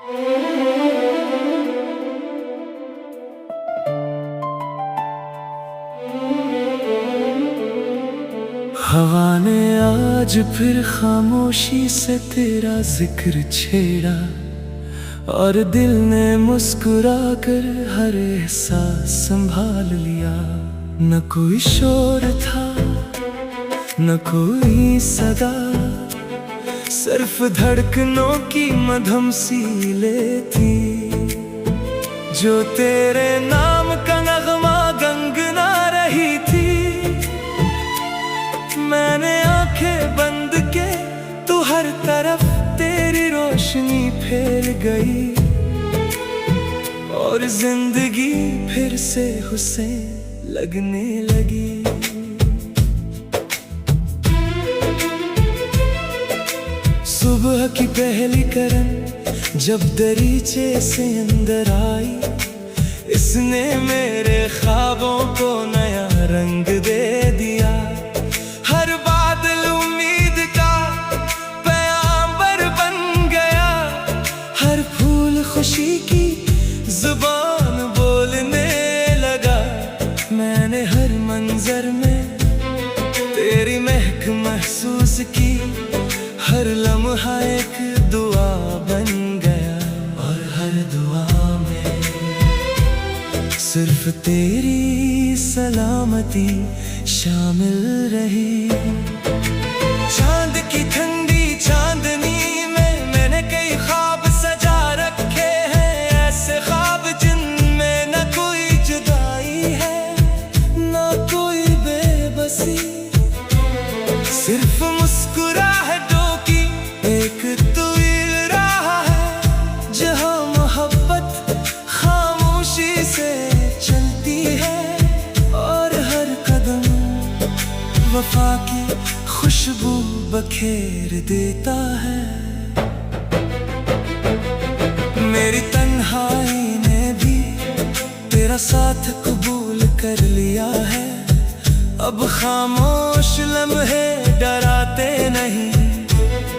हवा ने आज फिर खामोशी से तेरा जिक्र छेड़ा, और दिल ने मुस्कुरा कर हर एहसास संभाल लिया। न कोई शोर था न कोई सदा, सिर्फ धड़कनों की मधुम सीले थी, जो तेरे नाम का नगमा गंगना रही थी। मैंने आंखें बंद के तो हर तरफ तेरी रोशनी फैल गई, और जिंदगी फिर से हुसैन लगने लगी। सुबह की पहली किरण जब दरीचे से अंदर आई, इसने मेरे ख्वाबों को नया रंग दे दिया। हर बादल उम्मीद का पैगाम्बर बन गया, हर फूल खुशी की जुबान बोलने लगा। मैंने हर मंजर में तेरी महक महसूस की, हर लम्हा एक दुआ बन गया, और हर दुआ में सिर्फ तेरी सलामती शामिल रही। चांद की ठंडी चांदनी में मैंने कई ख्वाब सजा रखे हैं, ऐसे ख्वाब जिनमें न कोई जुदाई है न कोई बेबसी, सिर्फ मुस्कुराहटों की एक तवील राह है, जहां मोहब्बत खामोशी से चलती है, और हर कदम वफा की खुशबू बखेर देता है। मेरी तन्हाई ने भी तेरा साथ कबूल कर लिया है, अब खामोश लम्हे डराते नहीं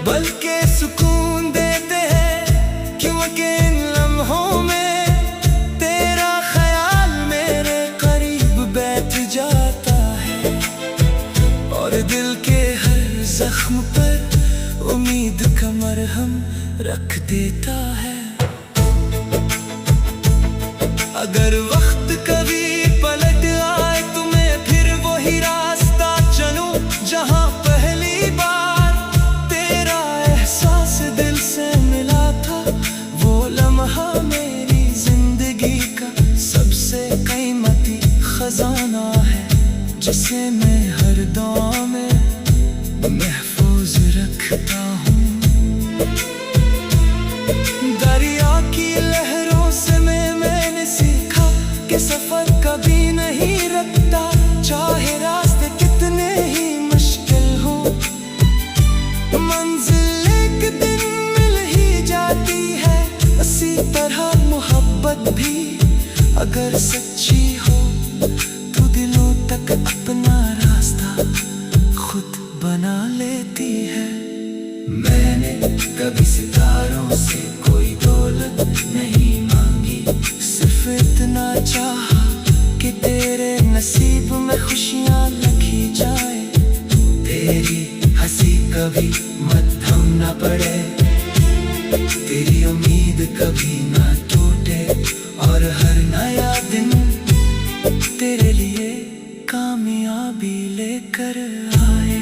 बल्कि सुकून देते हैं, क्योंकि इन लम्हों में तेरा ख्याल मेरे करीब बैठ जाता है, और दिल के हर जख्म पर उम्मीद का मरहम रख देता है। अगर वक्त कभी पलट आए तो मैं फिर वही रास्ता चलूं, जहां पहली बार तेरा एहसास दिल से मिला था। वो लम्हा मेरी जिंदगी का सबसे कीमती खजाना है, जिसे मैं हर दुआ में महफूज रखता हूँ। दरिया की लहरों से मैंने सीखा कि सफर कभी नहीं रखता, चाहे रास्ते कितने ही मुश्किल हो, मंजिल एक दिन मिल ही जाती है। इसी तरह मोहब्बत भी अगर सच्ची हो तो दिलों तक अपना रास्ता खुद बना लेती है। मैंने कभी सितारों से कोई दौलत नहीं मांगी, सिर्फ इतना चाहा कि तेरे नसीब में खुशियाँ लिखी जाए। तेरी हंसी कभी मद्धम न पड़े, तेरी उम्मीद कभी ना टूटे, और हर नया दिन तेरे लिए कामयाबी लेकर आए।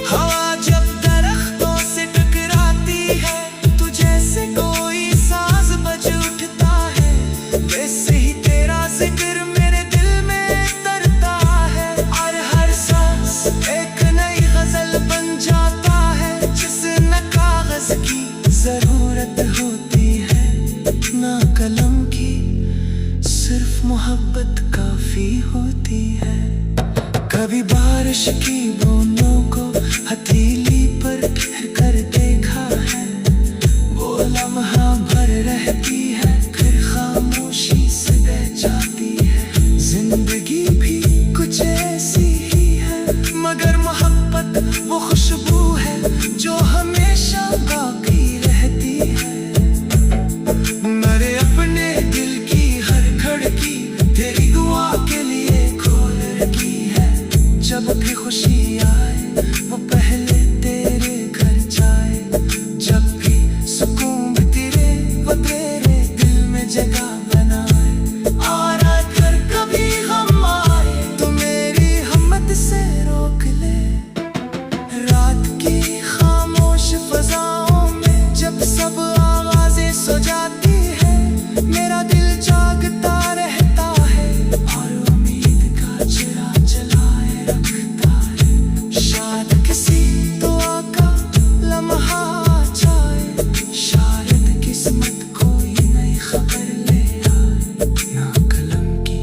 हवा जब दरख्तों से टकराती है तो जैसे कोई साज बज उठता है, वैसे ही तेरा जिक्र मेरे दिल में तरता है, और हर सांस एक नई गजल बन जाता है, जिसे न कागज की जरूरत होती है न कलम की। रात की खामोश फजाओं में जब सब आवाजें सो जाती है, मेरा दिल जागता रहता है और उम्मीद का चिराग जलाए रखता है। शायद किसी दुआ का लम्हा आ जाए, शायद किस्मत कोई नई खबर ले आए। ना कलम की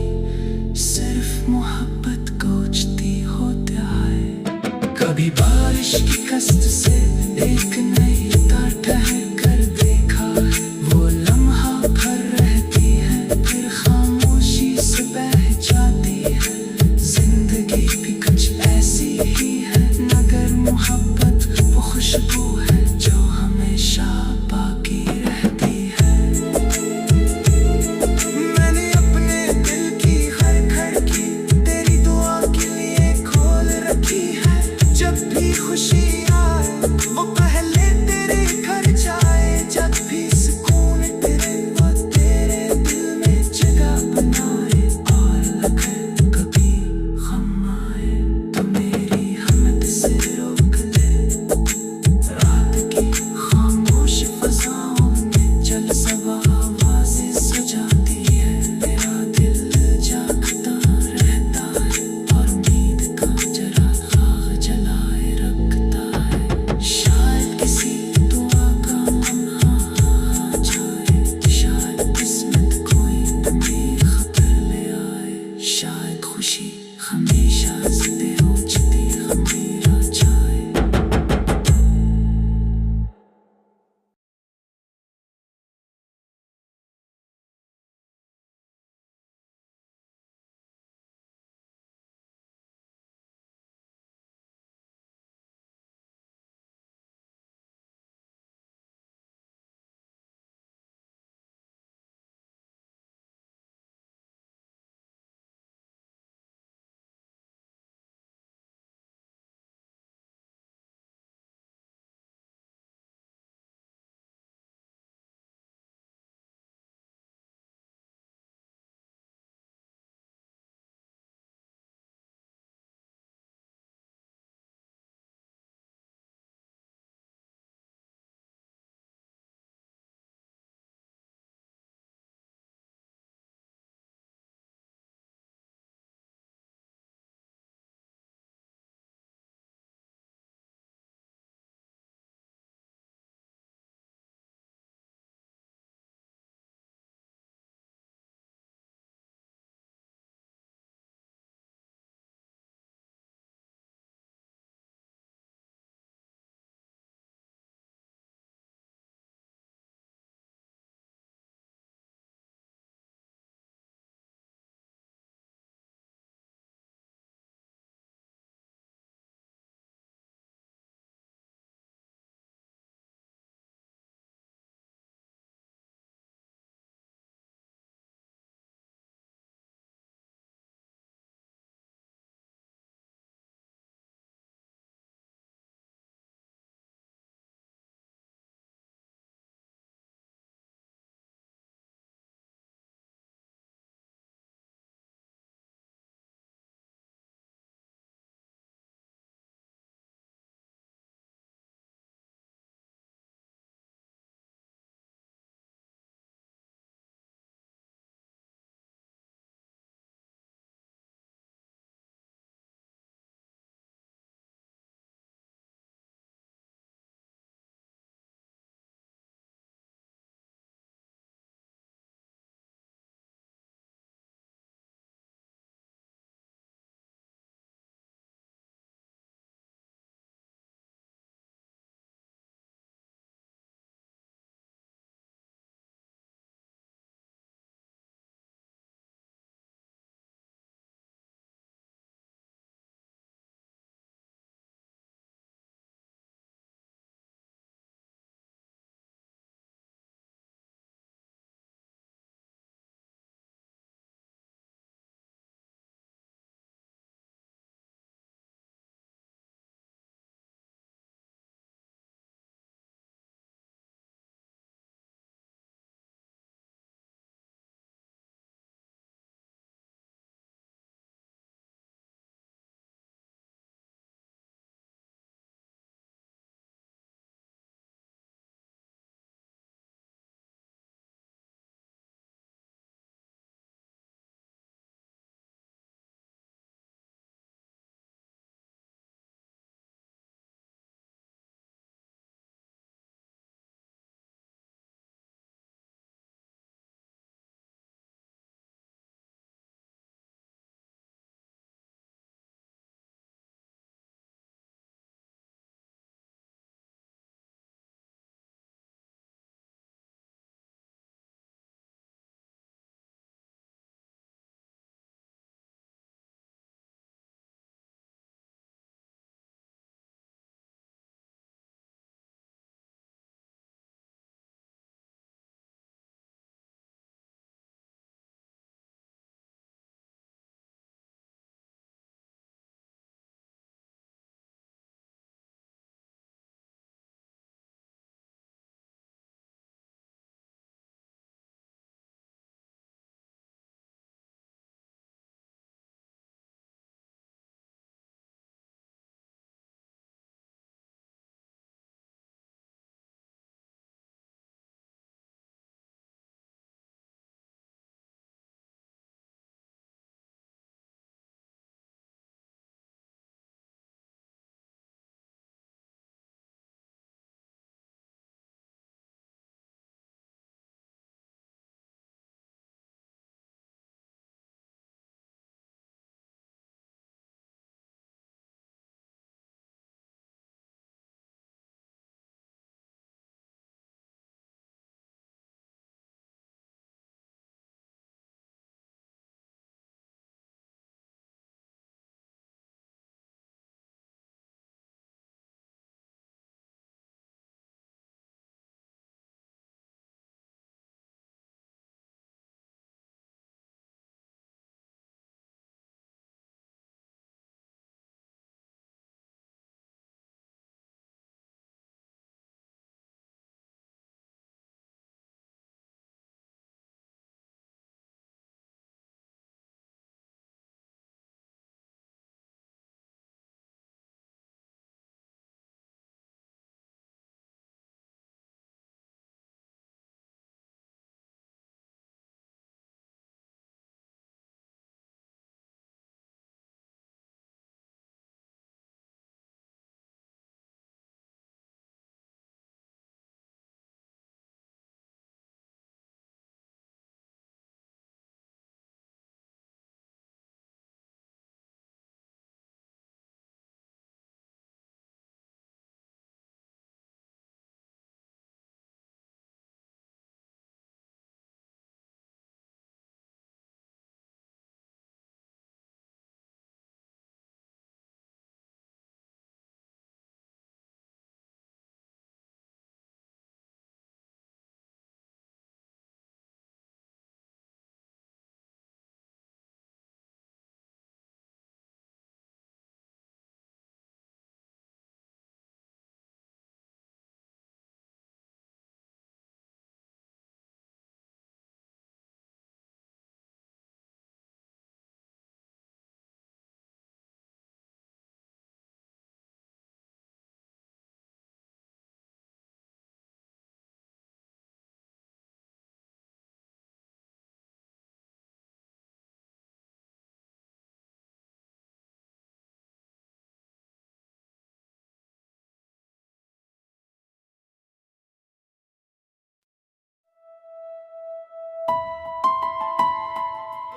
सिर्फ मोहब्बत कोचती होता है। कभी बारिश की कष्ट से एक नई तार ठहर कर देखा है, वो लम्हा भर रहती है फिर खामोशी से बह जाती है। जिंदगी भी कुछ ऐसी ही है, मगर मोहब्बत वो खुशबू है जो हमेशा बाकी रहती है। मैंने अपने दिल की हर खिड़की तेरी दुआ के लिए खोल रखी है। जब भी खुशी आए वो पहले तेरे घर जाए, जब भी सुकून तेरे वो तेरे दिल में जगह बनाए। और अगर कभी गम आए तो मेरी हमद से रोक ले। रात की खामोश फजाओं में जब सब आवाजें सो जाती है, मेरा दिल जागता रहता है और उम्मीद का चिराग जलाए रखता है। शायद किसी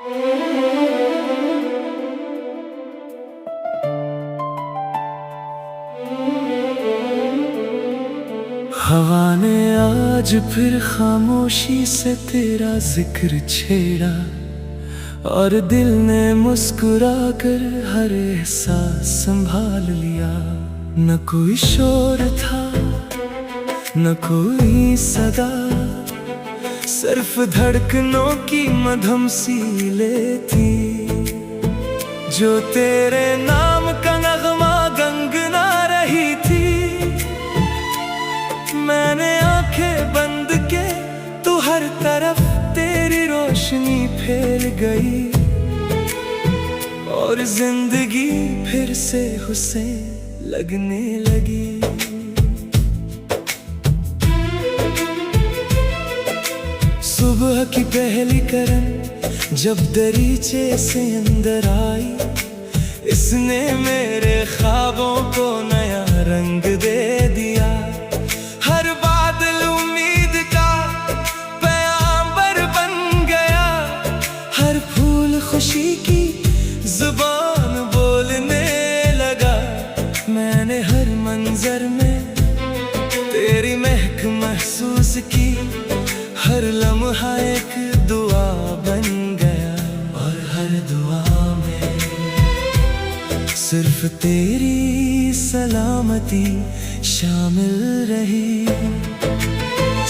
हवा ने आज फिर खामोशी से तेरा जिक्र छेड़ा, और दिल ने मुस्कुरा कर हर एहसास संभाल लिया। न कोई शोर था न कोई सदा, सिर्फ धड़कनों की मधुम सीले थी, जो तेरे नाम का नगमा गंगना रही थी। मैंने आंखें बंद के तो हर तरफ तेरी रोशनी फैल गई, और जिंदगी फिर से हुसैन लगने लगी। सुबह की पहली किरण जब दरीचे से अंदर आई, इसने मेरे ख्वाबों को नया रंग दे दिया। हर बादल उम्मीद का पैगाम्बर बन गया, हर फूल खुशी की जुबान बोलने लगा। मैंने हर मंजर में तेरी महक महसूस की, हर लम्हा एक दुआ बन गया, और हर दुआ में सिर्फ तेरी सलामती शामिल रही।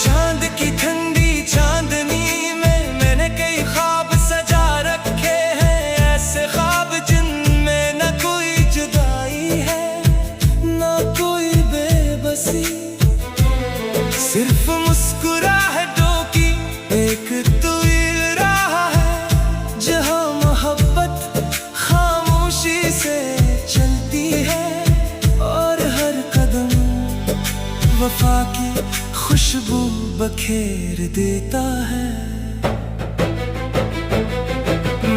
चांद की ठंडी चांदनी में मैंने कई ख्वाब सजा रखे हैं, ऐसे ख्वाब जिनमें न कोई जुदाई है न कोई बेबसी, सिर्फ मुस्कुराहटों की एक तस्वीर रहा है, जहां मोहब्बत खामोशी से चलती है, और हर कदम वफा की खुशबू बखेर देता है।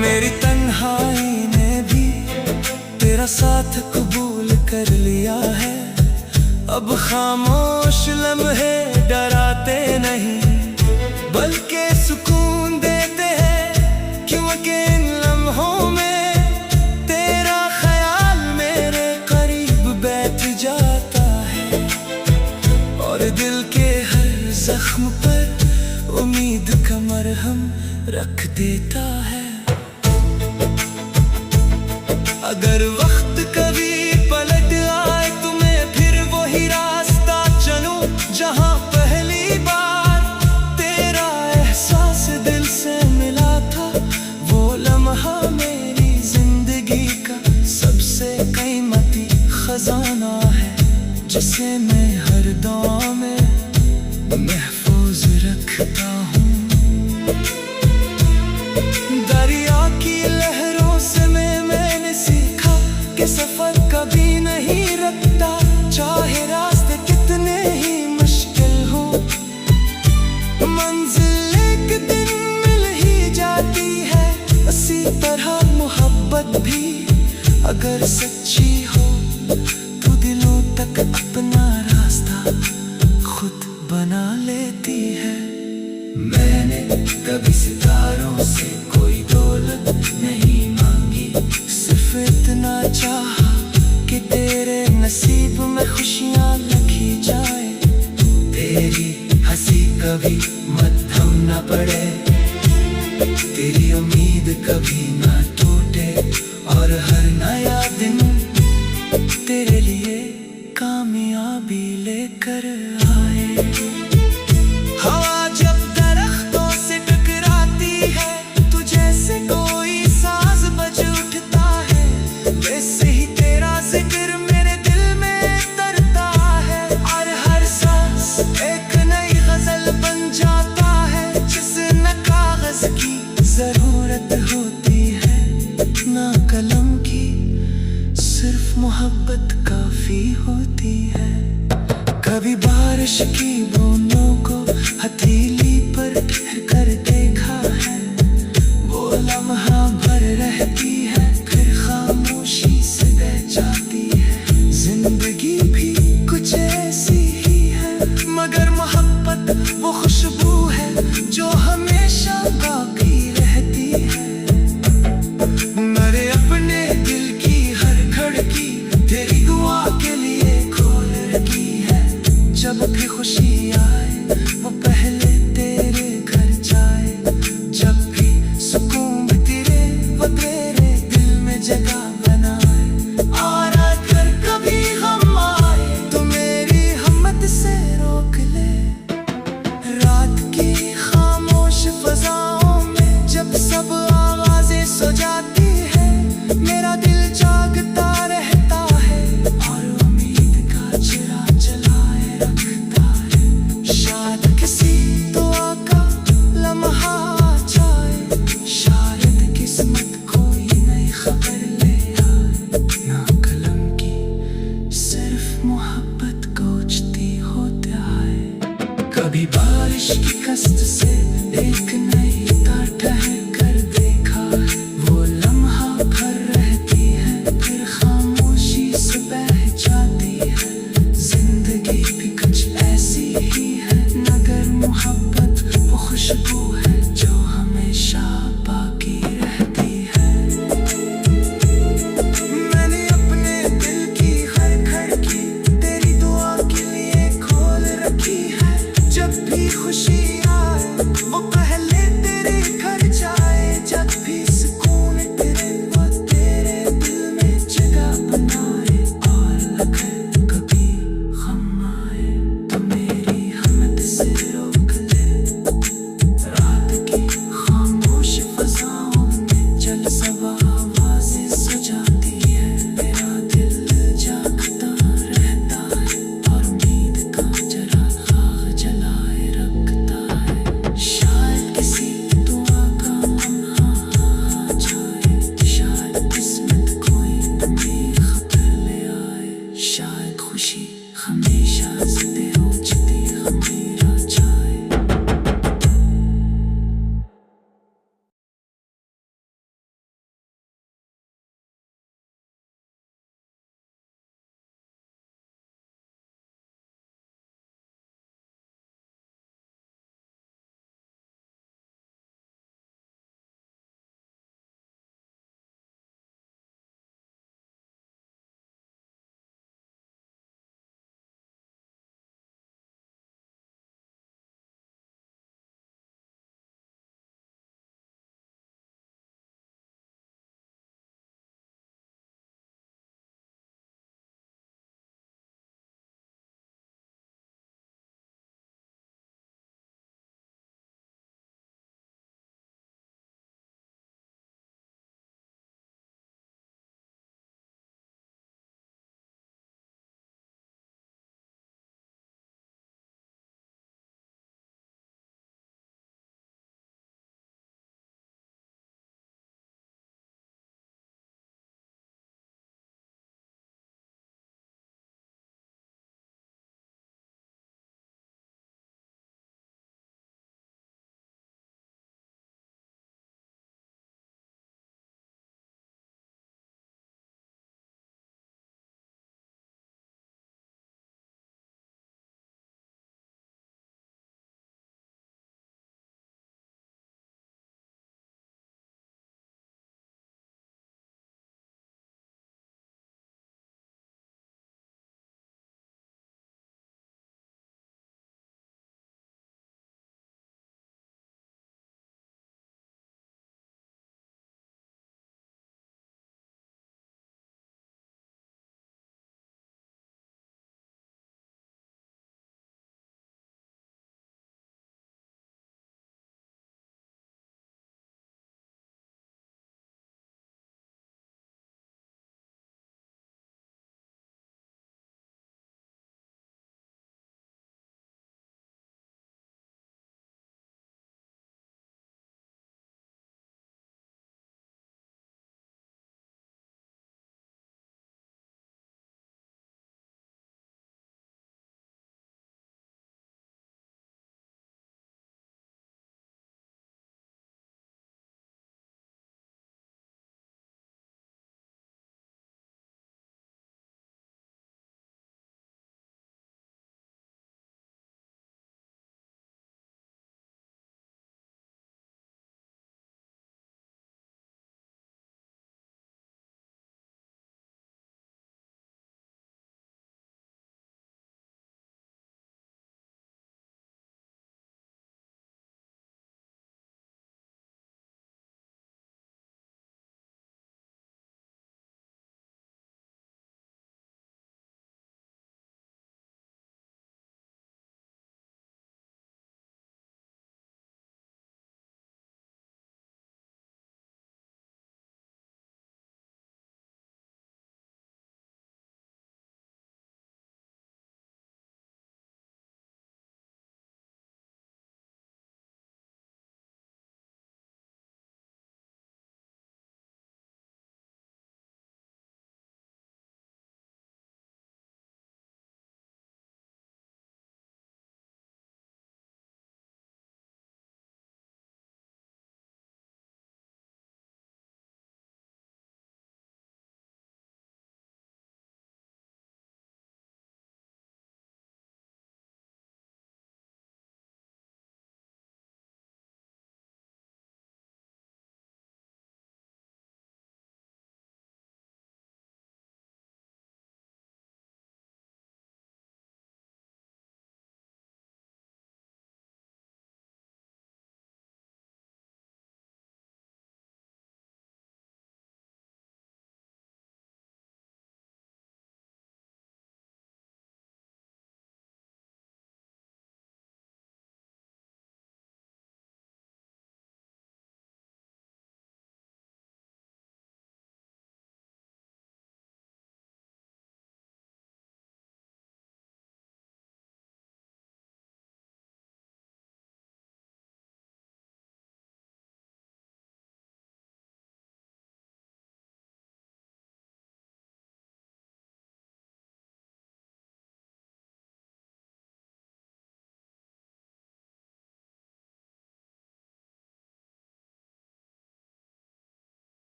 मेरी तन्हाई ने भी तेरा साथ कबूल कर लिया है, अब खामोश लम्हे डराते नहीं बल्कि सुकून देते हैं, क्योंकि इन लम्हों में तेरा ख्याल मेरे करीब बैठ जाता है, और दिल के हर जख्म पर उम्मीद का मरहम रख देता है। अगर वक्त कभी पलट आए तो मैं फिर वही रास्ता चलूं, जहां पहली बार तेरा एहसास दिल से मिला था। वो लम्हा मेरी जिंदगी का सबसे कीमती खजाना है, जिसे मैं हर दुआ में महफूज रखता हूँ। दरिया की लहरों से मैंने सीखा कि सफर कभी नहीं रखता, चाहे रास्ते कितने ही मुश्किल हो। मंजिल एक दिन मिल ही जाती है, इसी तरह मोहब्बत भी अगर सच्ची हो तो दिलों तक अपना रास्ता खुद बना लेती है। मैंने कभी सितारों से कोई दौलत नहीं मांगी, सिर्फ इतना चाहा कि तेरे नसीब में खुशियाँ लिखी जाए। तेरी हंसी कभी मद्धम न पड़े, तेरी उम्मीद कभी ना टूटे, और हर नया दिन तेरे लिए कामयाबी लेकर आए। हवा जब दरख्तों से टकराती है तो जैसे कोई साज बज उठता है, वैसे ही तेरा जिक्र मेरे दिल में तरता है, और हर सांस एक नई गजल बन जाता है, जिसे न कागज की जरूरत होती है ना कलम की, सिर्फ मोहब्बत काफी होती है। कभी बारिश की बूंदों को हथेली पर ठहर कर देखा है, वो लम्हा भर रहती है फिर खामोशी से बह जाती है। जिंदगी भी कुछ ऐसी ही है, मगर मोहब्बत वो खुशबू है जो हमेशा बाकी रहती है। जब भी खुशी आए वो पहले तेरे घर जाए, जब भी सुकून तेरे वो तेरे दिल में जगह बनाए। और अगर कभी हम आए तो मेरी हिम्मत से रोक ले। रात की खामोश फजाओं में जब सब आवाजें सो जाती है, मेरा दिल जागता रहता है और उम्मीद का चिराग जलाए रखता है। शायद किसी दुआ का लम्हा आ जाए, शायद किस्मत कोई नई खबर ले आए। ना कलम की सिर्फ मोहब्बत कोचती होते आए। कभी बारिश की कस्त से एक नई तार ठहर कर देखा है, वो लम्हा भर रहती है फिर खामोशी से बह जाती है। जिंदगी भी कुछ ऐसी ही है, नगर मोहब्बत वो खुशबू है जो हमेशा बाकी रहती है। मैंने अपने दिल की हर खिड़की तेरी दुआ के लिए खोल रखी है। जब भी खुशी आए वो पहले तेरे घर जाए, जब भी सुकून तेरे वो तेरे दिल में जगह बनाए। और अगर कभी गम आए तो मेरी हिम्मत से रोक ले। रात की खामोश फजाओं में जल सब आवाजें सो जाती है, मेरा दिल जागता रहता है और उम्मीद का चिराग जलाए रखता है। शायद किसी दुआ का लम्हा आ जाए, शायद किस्मत कोई नई खबर ले आए। शायद खुशी हमेशा जिंदगी होती हमें आ जाए।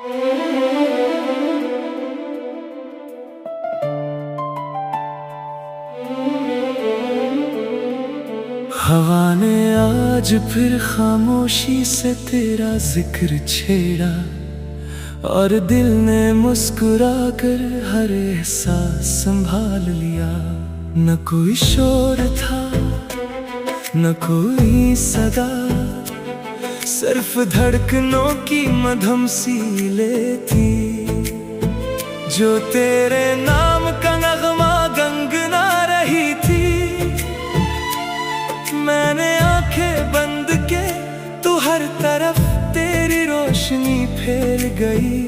हवा ने आज फिर खामोशी से तेरा जिक्र छेड़ा, और दिल ने मुस्कुरा कर हर एहसास संभाल लिया। न कोई शोर था न कोई सदा, सिर्फ धड़कनों की मधुम सीले थी, जो तेरे नाम का नगमा गंगना रही थी। मैंने आंखें बंद के तो हर तरफ तेरी रोशनी फैल गई,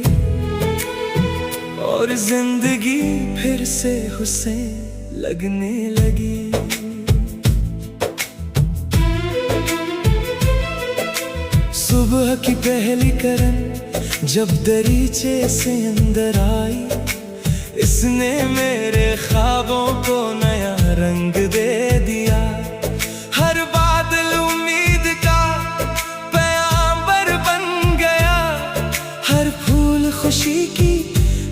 और जिंदगी फिर से हुसैन लगने लगी। सुबह की पहली किरण जब दरीचे से अंदर आई, इसने मेरे ख्वाबों को नया रंग दे दिया। हर बादल उम्मीद का पैगाम्बर बन गया, हर फूल खुशी की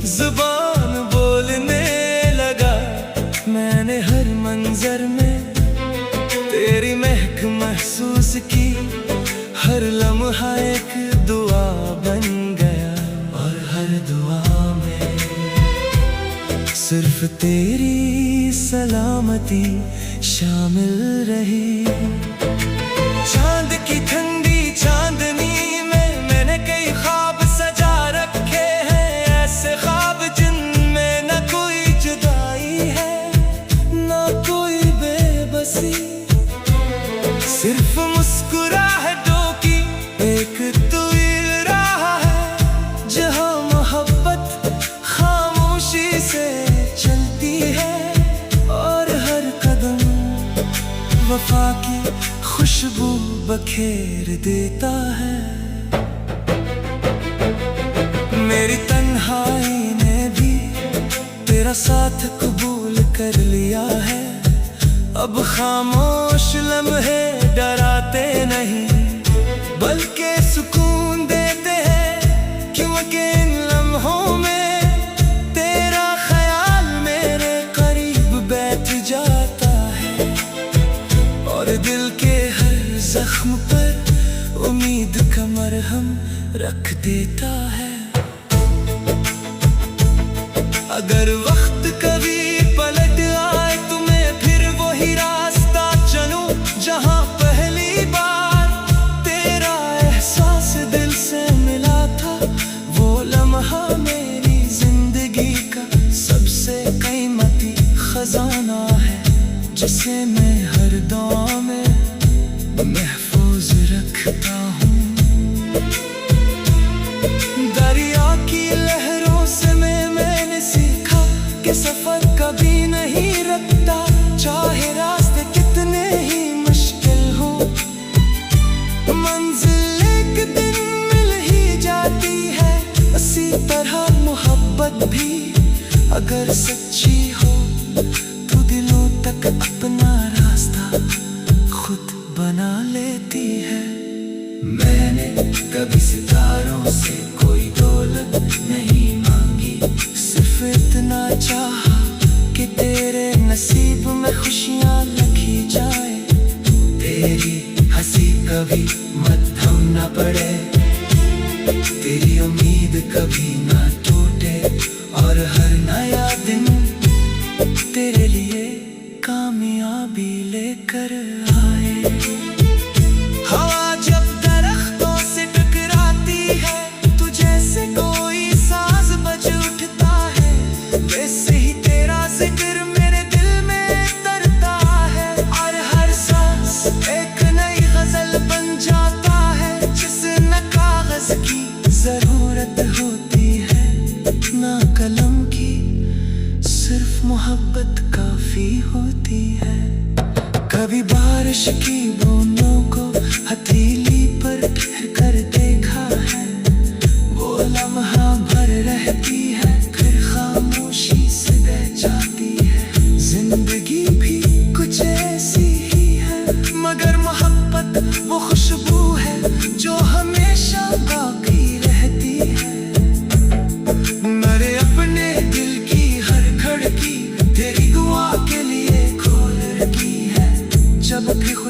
जुबान बोलने लगा। मैंने हर मंजर में तेरी महक महसूस की, हर लम्हा एक दुआ बन गया, और हर दुआ में सिर्फ तेरी सलामती शामिल रही। चांद की ठंडी चांदनी में मैंने कई ख्वाब सजा रखे हैं, ऐसे ख्वाब जिनमें न कोई जुदाई है न कोई बेबसी, सिर्फ मुस्कुराहटों की एक तस्वीर रहा है, जहां मोहब्बत खामोशी से चलती है, और हर कदम वफा की खुशबू बखेर देता है। मेरी तन्हाई ने भी तेरा साथ कबूल कर लिया है, अब खामोश लम्हे डराते नहीं बल्कि सुकून देते हैं, क्योंकि इन लम्हों में तेरा ख्याल मेरे करीब बैठ जाता है, और दिल के हर जख्म पर उम्मीद का मरहम रख देता है। अगर वक्त कभी पलट आए तो मैं फिर वही रास्ता चलूं, जहां पहली बार तेरा एहसास दिल से मिला था। वो लम्हा मेरी जिंदगी का सबसे कीमती खजाना है, जिसे मैं हर दुआ में महफूज रखता हूँ। दरिया की लहरों से मैंने सीखा कि सफर कभी नहीं रुकता, चाहे रास्ते कितने ही मुश्किल हो। मंजिल एक दिन मिल ही जाती है, इसी तरह मोहब्बत भी अगर सच्ची हो तो दिलों तक अपना रास्ता खुद बना लेती है। मैंने कभी सितारों से कोई दौलत नहीं मांगी, सिर्फ इतना चाहा कि तेरे नसीब में खुशियाँ लिखी जाए। तेरी हंसी कभी मद्धम न पड़े, तेरी उम्मीद कभी ना टूटे, और हर नया दिन तेरे लिए कामयाबी लेकर आए। हवा जब दरख्तों से टकराती है तो जैसे कोई साज बज उठता है, वैसे ही तेरा जिक्र मेरे दिल में तरता है, और हर सांस एक नई गजल बन जाता है, जिसे न कागज की जरूरत होती है ना कलम की, सिर्फ मोहब्बत काफी होती है। कभी बारिश की बूंदों को हथेली पर ठहर कर देखा है, वो लम्हा भर रहती है फिर खामोशी से बह जाती है। जिंदगी भी कुछ ऐसी ही है, मगर मोहब्बत वो खुशबू है जो हमेशा बाकी रहती है।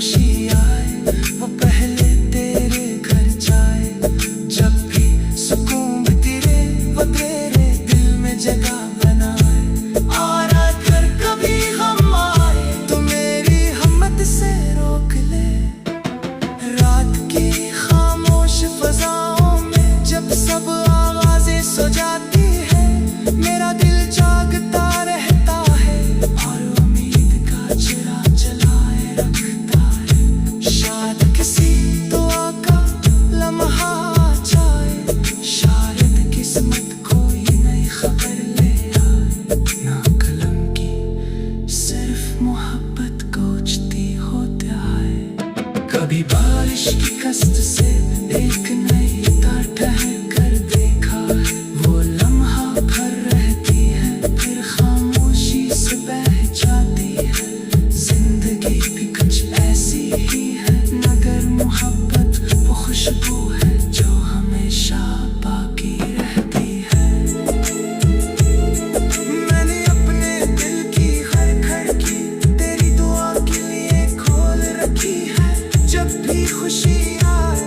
खुशी आए वो पहले तेरे घर जाए। जब भी सुकून तेरे वो तेरे दिल में जगह बनाए। और अगर कभी हम आए तो मेरी हिम्मत से रोक ले। रात की खामोश फजाओं में जब सब आवाजें सो जाती है, मेरा दिल जागता रहता है और उम्मीद का चिराग जलाए रखता है। शायद किसी दुआ का लम्हा आ जाए, शायद किस्मत कोई नई खबर ले आए। ना कलम की सिर्फ मोहब्बत कोचती होती है। कभी बारिश की कस्त से एक नई तार ठहर कर देखा है, वो लम्हा भर रहती है फिर खामोशी से बह जाती है। जिंदगी भी कुछ ऐसी ही है, मगर मोहब्बत वो खुशबू है जो हमेशा बाकी रहती है। मैंने अपने दिल की हर खिड़की तेरी दुआ के लिए खोल रखी है। जब भी खुशी आए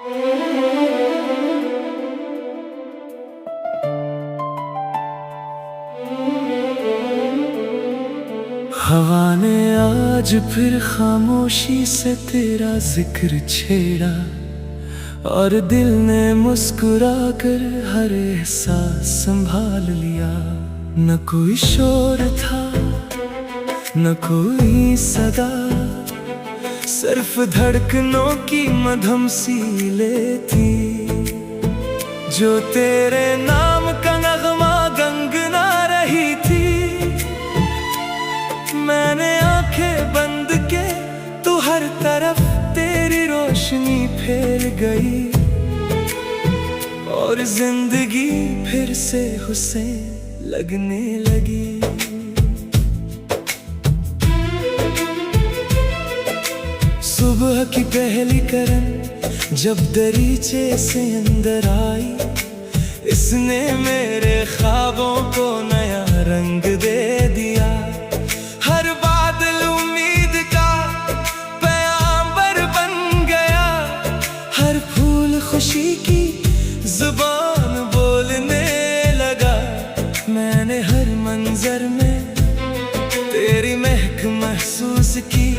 हवा ने आज फिर खामोशी से तेरा जिक्र छेड़ा, और दिल ने मुस्कुरा कर हर एहसास संभाल लिया। न कोई शोर था न कोई सदा, सिर्फ धड़कनों की मधुम सीले थी, जो तेरे नाम का नगमा गंगना रही थी। मैंने आंखें बंद के तू हर तरफ तेरी रोशनी फैल गई, और जिंदगी फिर से हुसैन लगने लगी। सुबह की पहली किरण जब दरीचे से अंदर आई, इसने मेरे ख्वाबों को नया रंग दे दिया। हर बादल उम्मीद का पैगाम्बर बन गया, हर फूल खुशी की जुबान बोलने लगा। मैंने हर मंजर में तेरी महक महसूस की,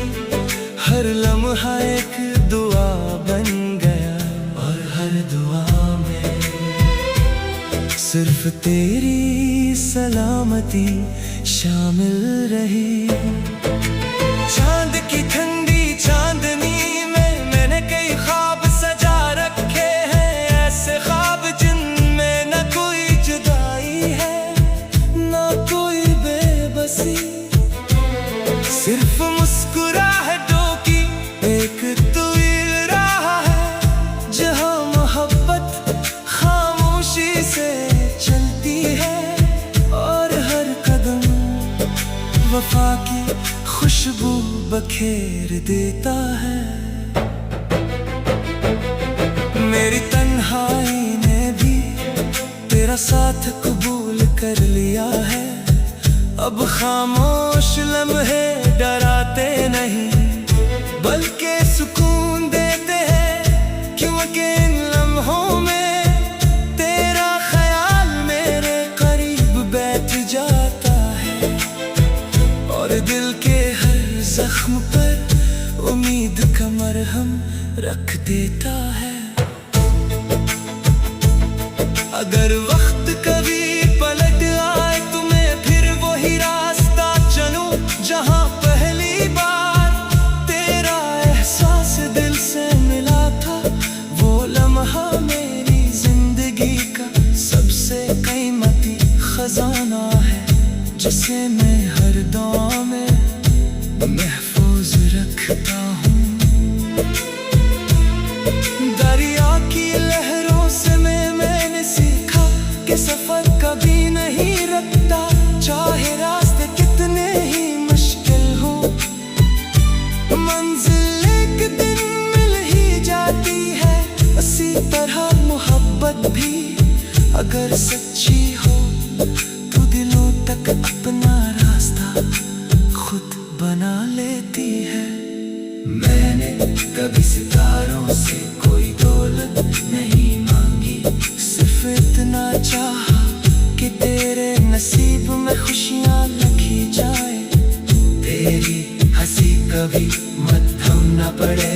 हर लम्हा एक दुआ बन गया, और हर दुआ में सिर्फ तेरी सलामती शामिल रही। चांद की ठंडी चांदनी में मैंने कई ख्वाब सजा रखे हैं, ऐसे ख्वाब जिनमें न कोई जुदाई है न कोई बेबसी, सिर्फ मुस्कुराहटों की एक तवील राह है, जहाँ मोहब्बत खामोशी से चलती है, और हर कदम वफा की खुशबू बखेर देता है। मेरी तन्हाई ने भी तेरा साथ कबूल कर लिया है, अब खामोश लम्हे डराते नहीं बल्कि सुकून देते हैं, क्योंकि इन लम्हों में तेरा ख्याल मेरे करीब बैठ जाता है, और दिल के हर जख्म पर उम्मीद का मरहम रख देता है। अगर वक्त कभी पलट आए तो मैं फिर वही रास्ता चलूं, जहां पहली बार तेरा एहसास दिल से मिला था। वो लम्हा मेरी जिंदगी का सबसे कीमती खजाना है, जिसे मैं हर दुआ में महफूज रखता हूँ। दरिया की लहरों से मैंने सीखा कि सफर कभी नहीं रुकता, चाहे रास्ते कितने ही मुश्किल हो। मंजिल एक दिन मिल ही जाती है, उसी तरह मोहब्बत भी अगर सच्ची हो तो दिलों तक अपना रास्ता खुद बना लेती है। मैंने कभी सितारों से कोई दौलत नहीं मांगी, सिर्फ इतना चाहा कि तेरे नसीब में खुशियाँ लिखी जाए। तेरी हंसी कभी मद्धम न पड़े,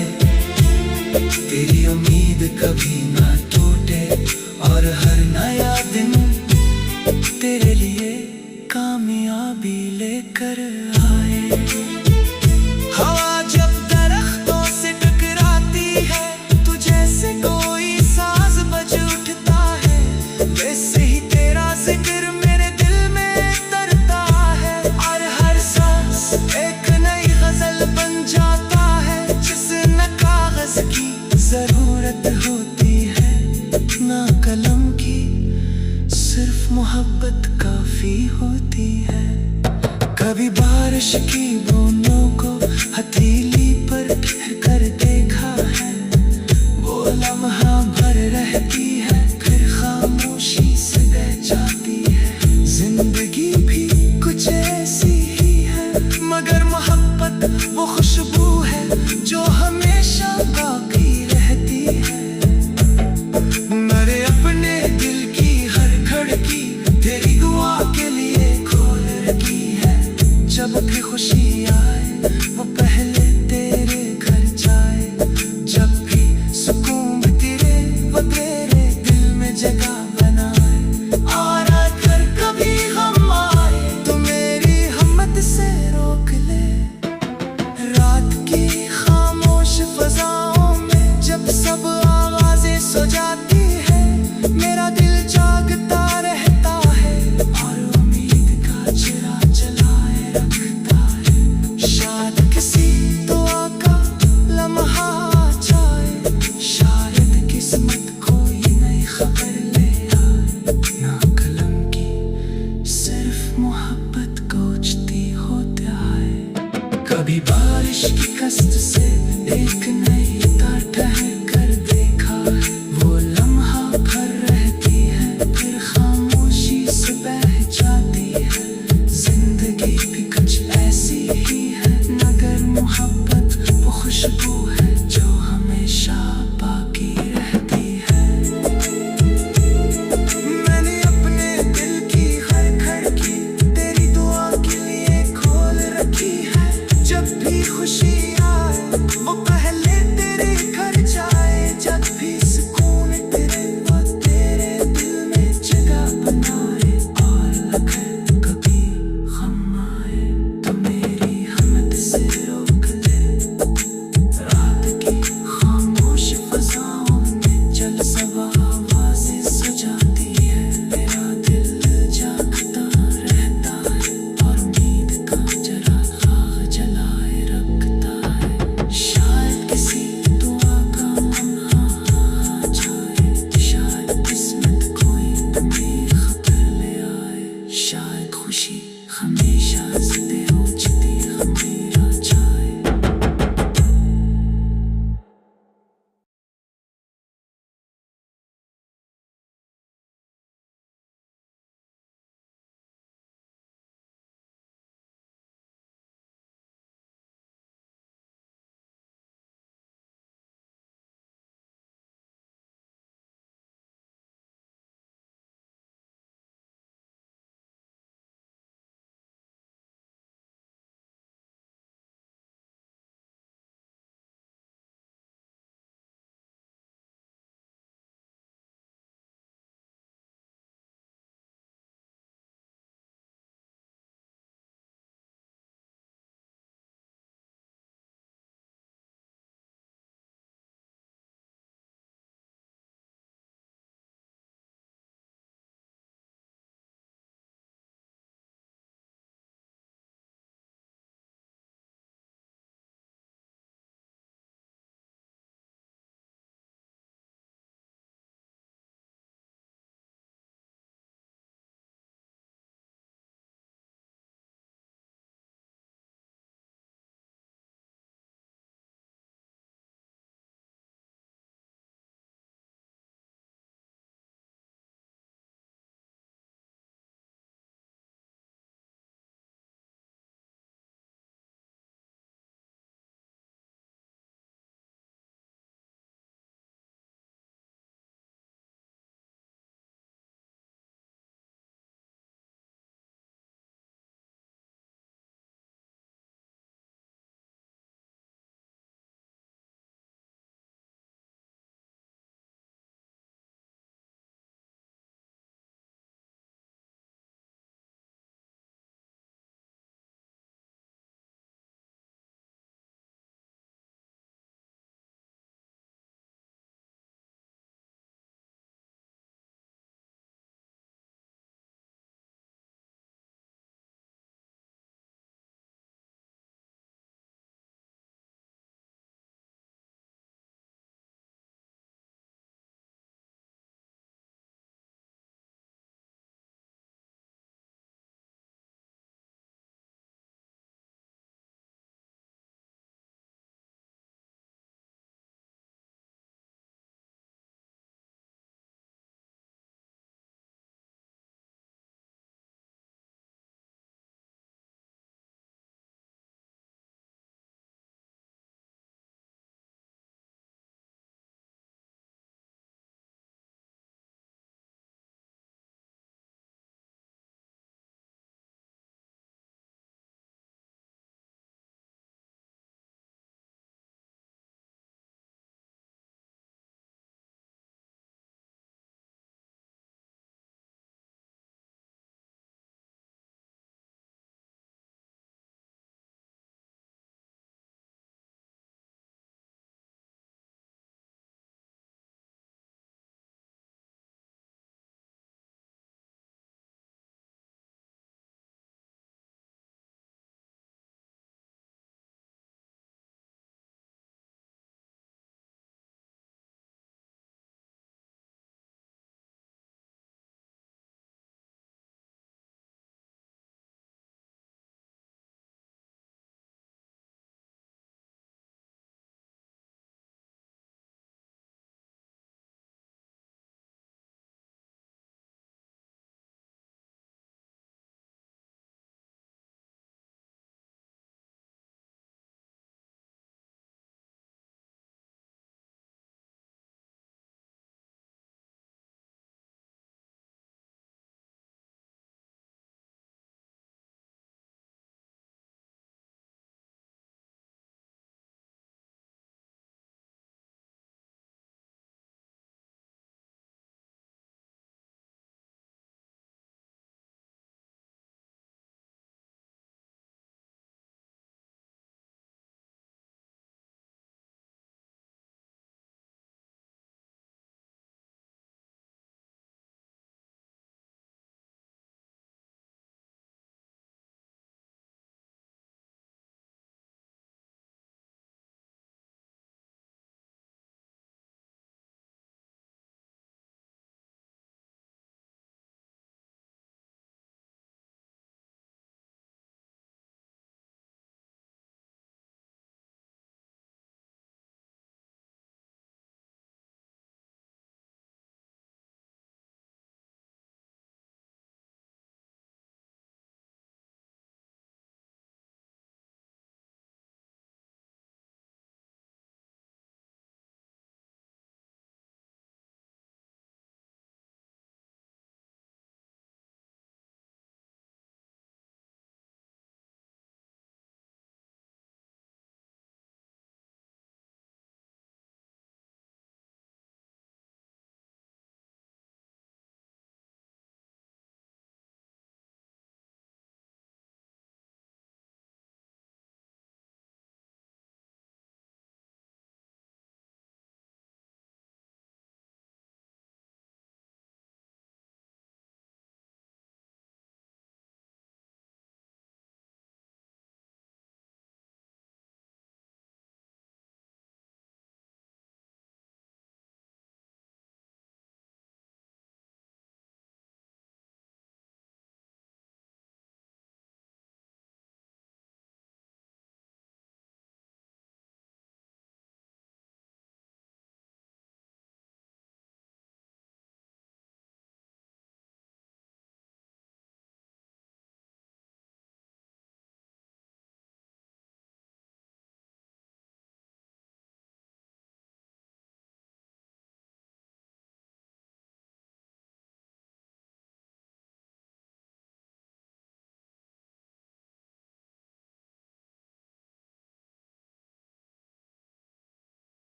तेरी उम्मीद कभी ना टूटे, और हर नया दिन तेरे लिए कामयाबी लेकर आए। हवा जब दरख्तों से टकराती है तो जैसे कोई साज बज उठता है, वैसे ही तेरा जिक्र मेरे दिल में तरता है, और हर सांस एक नई गजल बन जाता है, जिसे न कागज की जरूरत होती है ना कलम की, सिर्फ मोहब्बत काफी होती है। कभी बारिश की बूंदों को हथेली पर ठहर कर देखा है, वो लम्हा भर रहती है फिर खामोशी से बह जाती है। जिंदगी भी कुछ ऐसी ही है, मगर मोहब्बत वो खुशबू है जो हमेशा बाकी रहती है। बखेरे दिल में जगह बनाए। और अगर कभी हम आए तो मेरी हिम्मत से रोक ले। रात की खामोश फजाओं में जब सब आवाजें सो जाती है, मेरा दिल जागता रहता है और उम्मीद का चिरा जलाए रखता है। शायद किसी दुआ का लम्हा आ जाए, शायद किस्मत कोई नई खबर ले आए। ना कलम की सिर्फ मोहब्बत कोचती होती है। कभी बारिश की कष्ट से एक नई तार ठहर कर देखा है, वो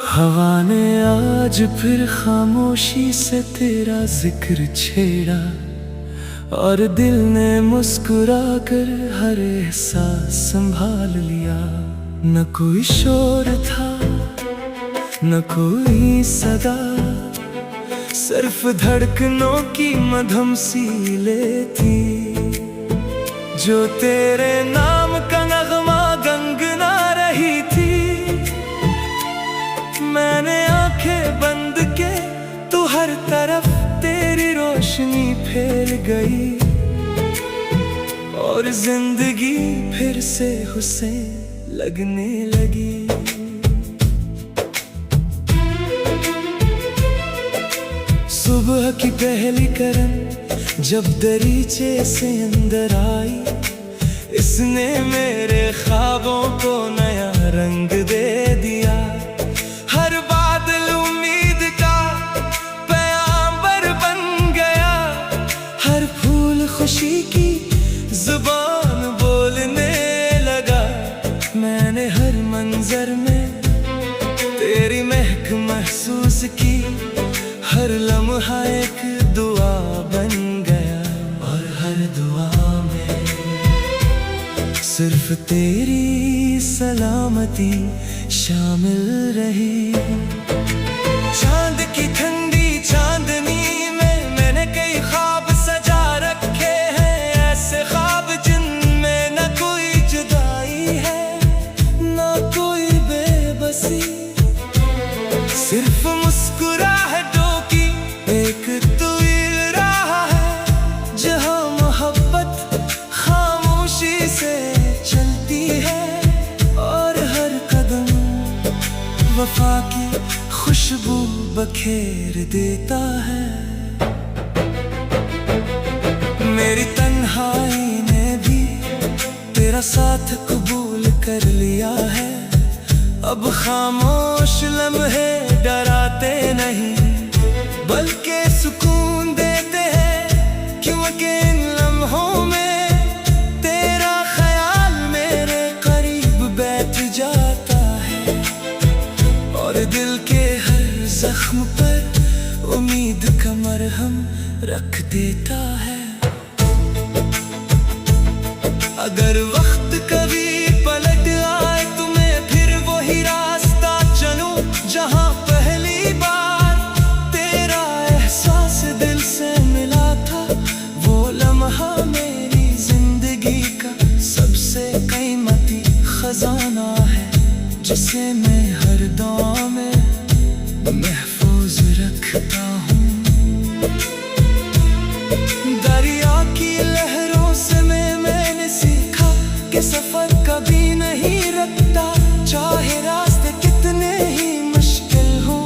हवा ने आज फिर खामोशी से तेरा जिक्र छेड़ा, और दिल ने मुस्कुरा कर हर एहसास संभाल लिया। न कोई शोर था न कोई सदा, सिर्फ धड़कनों की मधुम सीले थी, जो तेरे नाम का नगमा गंगना रही थी। मैंने आंखें बंद के तू हर तरफ तेरी रोशनी फैल गई, और जिंदगी फिर से हुसैन लगने लगी। सुबह की पहली किरण जब दरीचे से अंदर आई, इसने मेरे ख्वाबों को नया रंग दे दिया। हर बादल उम्मीद का पैगाम्बर बन गया, हर फूल खुशी की जुबान बोलने लगा। मैंने हर मंजर में तेरी महक महसूस की, हर लम्हा एक दुआ बन गया, और हर दुआ में सिर्फ तेरी सलामती शामिल रही। चांद की ठंडी चांदनी में मैंने कई ख्वाब सजा रखे हैं, ऐसे ख्वाब जिनमें न कोई जुदाई है न कोई बेबसी, सिर्फ मुस्कुराहटों की एक तवील राह है, जहाँ मोहब्बत खामोशी से चलती है, और हर कदम वफा की खुशबू बखेर देता है। मेरी तन्हाई ने भी तेरा साथ कबूल कर लिया है, अब खामोश लम्हे डराते नहीं बल्कि सुकून देते हैं, क्योंकि इन लम्हों में तेरा ख्याल मेरे करीब बैठ जाता है, और दिल के हर जख्म पर उम्मीद का मरहम रख देता है। अगर वक्त कभी पलट आए तो मैं फिर वही रास्ता चलूं, जहां पहली बार तेरा एहसास दिल से मिला था। वो लम्हा मेरी जिंदगी का सबसे कीमती खजाना है, जिसे मैं हर दुआ में महफूज रखता हूँ। दरिया की लहरों से मैंने सीखा कि सफर कभी नहीं रुकता, चाहे रास्ते कितने ही मुश्किल हो।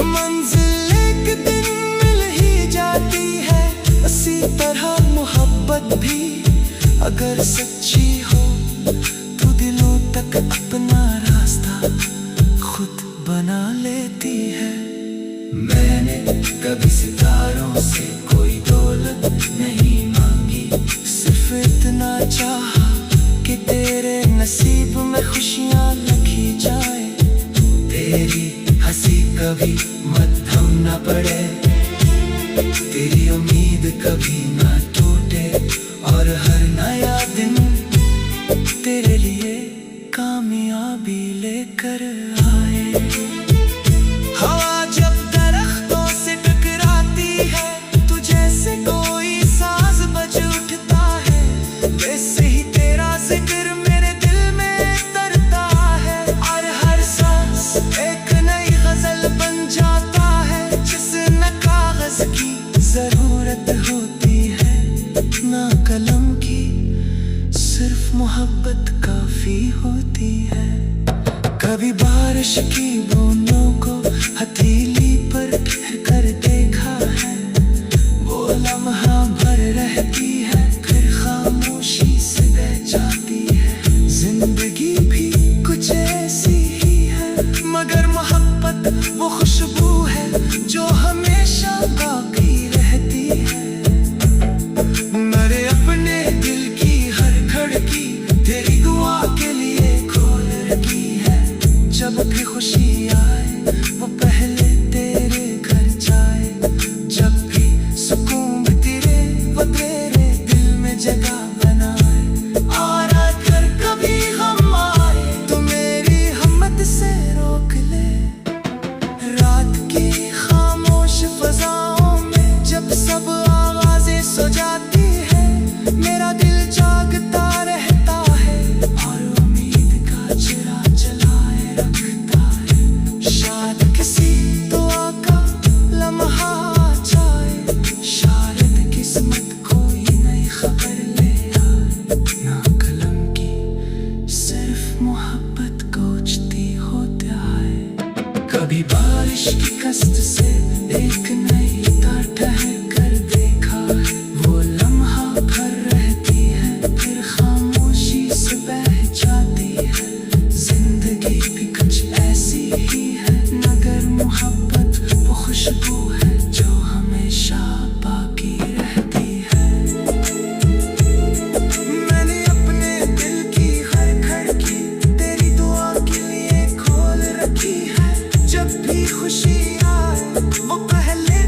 मंजिल एक दिन मिल ही जाती है, इसी तरह मोहब्बत भी अगर सच्ची हो तो दिलों तक अपना रास्ता खुद बना लेती है। मैंने कभी सितारों से कोई दौलत नहीं मांगी, सिर्फ इतना चाहा कि तेरे नसीब में खुशियाँ लिखी जाए। तेरी हंसी कभी मद्धम न पड़े, तेरी उम्मीद कभी ना टूटे, और हर नया दिन तेरे लिए कामयाबी लेकर आए। हवा जब दरख्तों से टकराती है तो जैसे कोई साज बज उठता है, वैसे ही तेरा जिक्र मेरे दिल में तरता है, और हर सांस एक नई गजल बन जाता है, जिसमें कागज की जरूरत होती है से एक नई ठहर कर देखा है। वो लम्हा भर रहती है फिर खामोशी से बह जाती है। जिंदगी भी कुछ ऐसी ही है, मगर मोहब्बत वो खुशबू है जो हमेशा बाकी रहती है। मैंने अपने दिल की हर खिड़की तेरी दुआ के लिए खोल रखी है। जब भी खुशी आए वो पहले